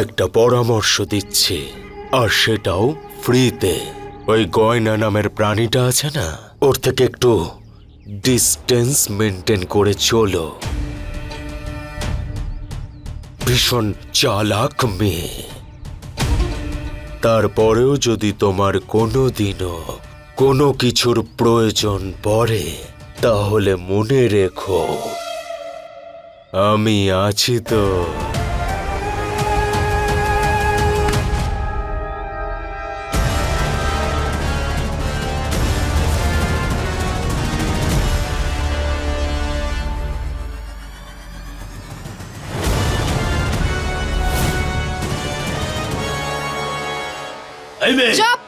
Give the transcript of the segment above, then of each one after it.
একটা পরামর্শ দিচ্ছি, আর সেটাও ফ্রিতে। ওই গয়না নামের প্রাণীটা আছে না, ওর থেকে একটু ডিস্টেন্স মেনটেন করে চলো। ভীষণ চালাক মেয়ে। তারপরেও যদি তোমার কোনোদিনও কোনো কিছুর প্রয়োজন পড়ে, তাহলে মনে রেখো আমি আছি তো। চুপ!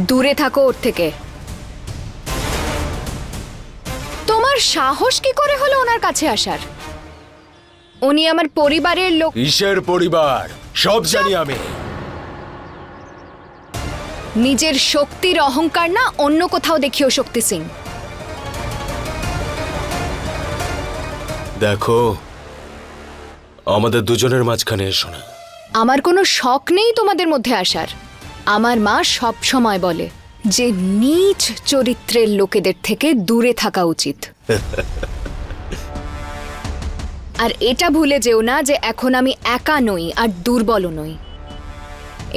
দূরে থাকো ওর থেকে। তোমার সাহস কি করে হলো ওনার কাছে আসার? উনি আমার পরিবারের লোক। কিসের পরিবার? সব জানি আমি। নিজের শক্তির অহংকার না অন্য কোথাও দেখিও শক্তি সিং। দেখো, আমাদের দুজনের মাঝখানে এসো না। আমার কোনো শখ নেই তোমাদের মধ্যে আসার। আমার মা সব সময় বলে যে নীচ চরিত্রের লোকেদের থেকে দূরে থাকা উচিত। আর এটা ভুলে যেও না যে এখন আমি একা নই আর দুর্বলও নই।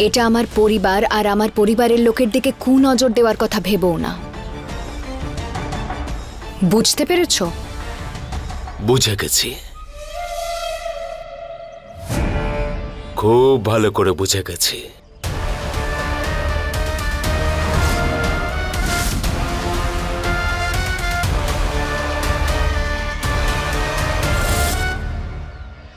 এটা আমার পরিবার, আর আমার পরিবারের লোকের দিকে কুনজর দেওয়ার কথা ভেবও না। বুঝতে পেরেছো? বুঝে গেছি, খুব ভালো করে বুঝে গেছি।